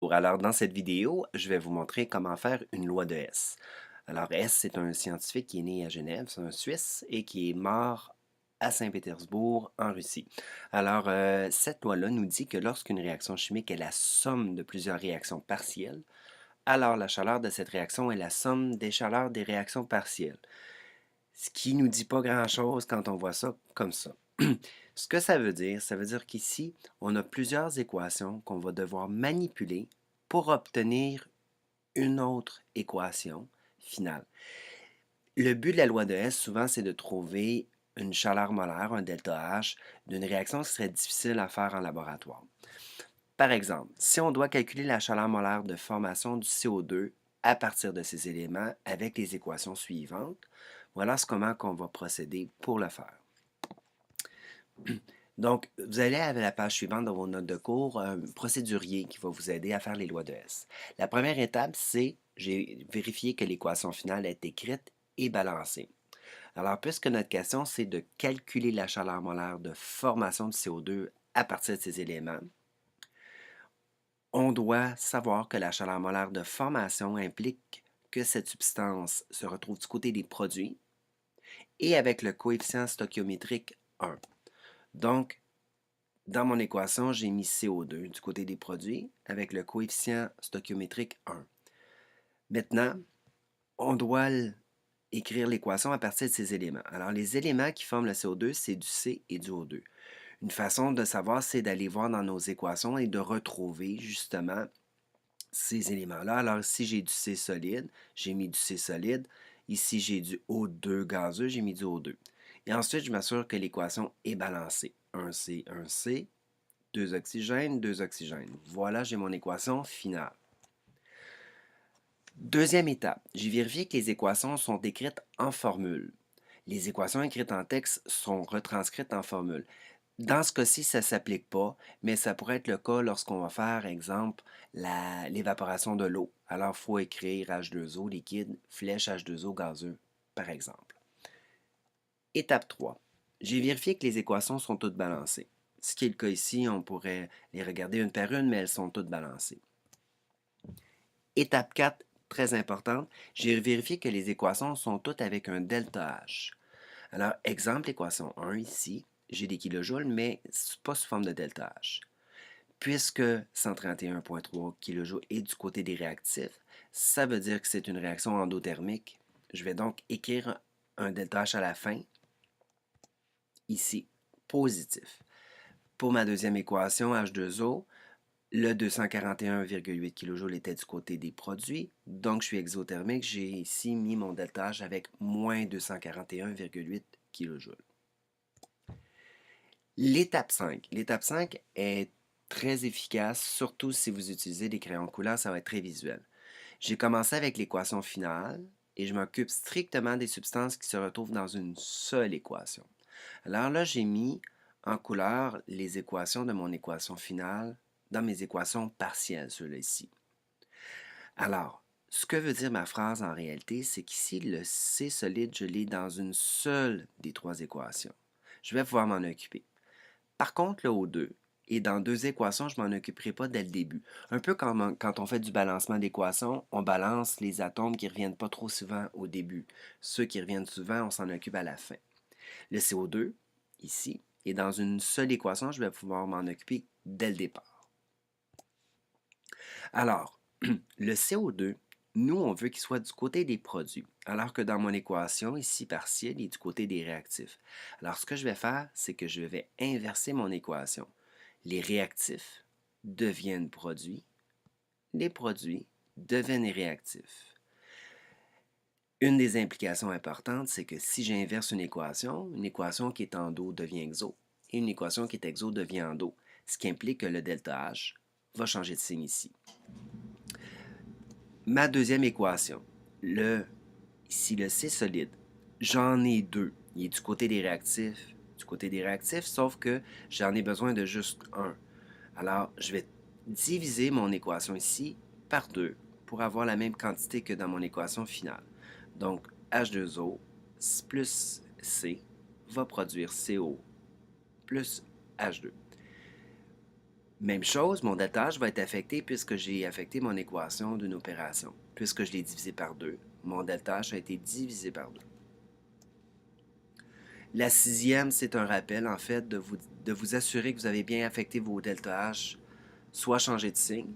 Alors, dans cette vidéo, je vais vous montrer comment faire une loi de Hess. Alors, Hess, c'est un scientifique qui est né à Genève, c'est un Suisse, et qui est mort à Saint-Pétersbourg, en Russie. Alors, cette loi-là nous dit que lorsqu'une réaction chimique est la somme de plusieurs réactions partielles, alors la chaleur de cette réaction est la somme des chaleurs des réactions partielles. Ce qui nous dit pas grand-chose quand on voit ça comme ça. Ce que ça veut dire qu'ici, on a plusieurs équations qu'on va devoir manipuler pour obtenir une autre équation finale. Le but de la loi de Hess, souvent, c'est de trouver une chaleur molaire, un delta H, d'une réaction qui serait difficile à faire en laboratoire. Par exemple, si on doit calculer la chaleur molaire de formation du CO2 à partir de ces éléments avec les équations suivantes, voilà comment on va procéder pour le faire. Donc, vous allez à la page suivante dans vos notes de cours, un procédurier qui va vous aider à faire les lois de Hess. La première étape, c'est j'ai vérifié que l'équation finale est écrite et balancée. Alors, puisque notre question, c'est de calculer la chaleur molaire de formation du CO2 à partir de ces éléments, on doit savoir que la chaleur molaire de formation implique que cette substance se retrouve du côté des produits et avec le coefficient stoichiométrique 1. Donc, dans mon équation, j'ai mis CO2 du côté des produits avec le coefficient stoichiométrique 1. Maintenant, on doit écrire l'équation à partir de ces éléments. Alors, les éléments qui forment le CO2, c'est du C et du O2. Une façon de savoir, c'est d'aller voir dans nos équations et de retrouver justement ces éléments-là. Alors, ici, j'ai du C solide, j'ai mis du C solide. Ici, j'ai du O2 gazeux, j'ai mis du O2. Et ensuite, je m'assure que l'équation est balancée. Un C, 2 oxygènes, 2 oxygènes. Voilà, j'ai mon équation finale. Deuxième étape, j'ai vérifié que les équations sont écrites en formule. Les équations écrites en texte sont retranscrites en formule. Dans ce cas-ci, ça ne s'applique pas, mais ça pourrait être le cas lorsqu'on va faire, exemple, l'évaporation de l'eau. Alors, il faut écrire H2O liquide, flèche H2O gazeux, par exemple. Étape 3. J'ai vérifié que les équations sont toutes balancées. Ce qui est le cas ici, on pourrait les regarder une par une, mais elles sont toutes balancées. Étape 4, très importante, j'ai vérifié que les équations sont toutes avec un delta H. Alors, exemple, équation 1 ici, j'ai des kilojoules, mais pas sous forme de delta H. Puisque 131,3 kJ est du côté des réactifs, ça veut dire que c'est une réaction endothermique. Je vais donc écrire un delta H à la fin, ici, positif. Pour ma deuxième équation, H2O, le 241,8 kJ était du côté des produits, donc je suis exothermique. J'ai ici mis mon delta H avec moins 241,8 kJ. L'étape 5. L'étape 5 est très efficace, surtout si vous utilisez des crayons de couleur, ça va être très visuel. J'ai commencé avec l'équation finale et je m'occupe strictement des substances qui se retrouvent dans une seule équation. Alors là, j'ai mis en couleur les équations de mon équation finale dans mes équations partielles, ceux-là ici. Alors, ce que veut dire ma phrase en réalité, c'est qu'ici, le C solide, je l'ai dans une seule des trois équations. Je vais pouvoir m'en occuper. Par contre, le O2 est dans deux équations, je ne m'en occuperai pas dès le début. Un peu comme quand on fait du balancement d'équations, on balance les atomes qui ne reviennent pas trop souvent au début. Ceux qui reviennent souvent, on s'en occupe à la fin. Le CO2, ici, est dans une seule équation, je vais pouvoir m'en occuper dès le départ. Alors, le CO2, nous, on veut qu'il soit du côté des produits, alors que dans mon équation, ici partielle, il est du côté des réactifs. Alors, ce que je vais faire, c'est que je vais inverser mon équation. Les réactifs deviennent produits, les produits deviennent réactifs. Une des implications importantes, c'est que si j'inverse une équation qui est endo devient exo, et une équation qui est exo devient endo, ce qui implique que le delta H va changer de signe ici. Ma deuxième équation, ici le C solide, j'en ai deux. Il est du côté des réactifs, sauf que j'en ai besoin de juste un. Alors, je vais diviser mon équation ici par 2 pour avoir la même quantité que dans mon équation finale. Donc, H2O plus C va produire CO plus H2. Même chose, mon delta H va être affecté puisque j'ai affecté mon équation d'une opération. Puisque je l'ai divisé par 2, mon delta H a été divisé par 2. La sixième, c'est un rappel, en fait, de vous assurer que vous avez bien affecté vos delta H, soit changer de signe.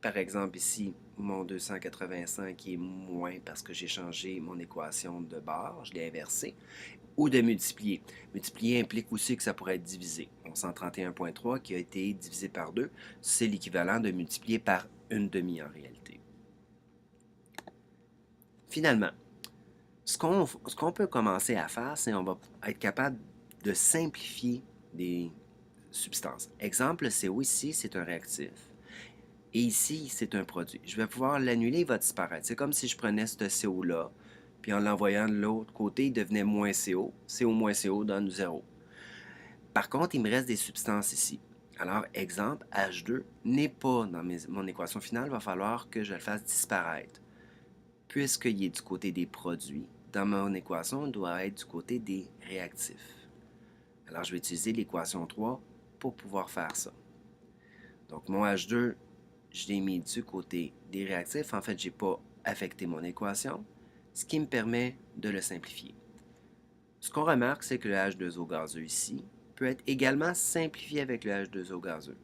Par exemple, ici, mon 285 est moins parce que j'ai changé mon équation de barre, je l'ai inversée, ou de multiplier. Multiplier implique aussi que ça pourrait être divisé. Mon 131.3 qui a été divisé par 2, c'est l'équivalent de multiplier par une demi en réalité. Finalement, ce qu'on peut commencer à faire, c'est qu'on va être capable de simplifier des substances. Exemple, le CO ici, c'est un réactif. Et ici, c'est un produit. Je vais pouvoir l'annuler, il va disparaître. C'est comme si je prenais ce CO-là, puis en l'envoyant de l'autre côté, il devenait moins CO. CO moins CO donne 0. Par contre, il me reste des substances ici. Alors, exemple, H2 n'est pas dans mon équation finale, il va falloir que je le fasse disparaître. Puisqu'il est du côté des produits, dans mon équation, il doit être du côté des réactifs. Alors, je vais utiliser l'équation 3 pour pouvoir faire ça. Donc, mon H2, je l'ai mis du côté des réactifs. En fait, je n'ai pas affecté mon équation, ce qui me permet de le simplifier. Ce qu'on remarque, c'est que le H2O gazeux ici peut être également simplifié avec le H2O gazeux.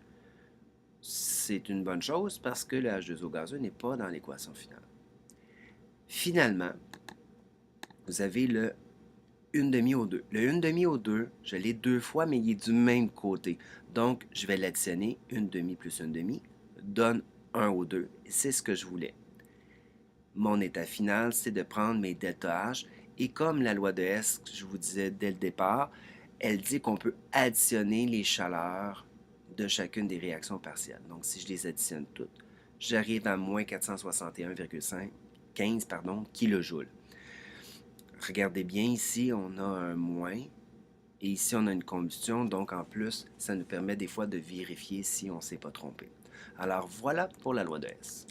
C'est une bonne chose parce que le H2O gazeux n'est pas dans l'équation finale. Finalement, vous avez le 1,5O2. Le 1,5O2, je l'ai deux fois, mais il est du même côté. Donc, je vais l'additionner. 1,5 plus 1,5 donne 1O2. C'est ce que je voulais. Mon état final, c'est de prendre mes delta H. Et comme la loi de Hess, je vous disais dès le départ, elle dit qu'on peut additionner les chaleurs de chacune des réactions partielles. Donc, si je les additionne toutes, j'arrive à moins 461,15 kilojoules. Regardez bien ici, on a un moins et ici on a une combustion, donc en plus, ça nous permet des fois de vérifier si on ne s'est pas trompé. Alors voilà pour la loi de Hess.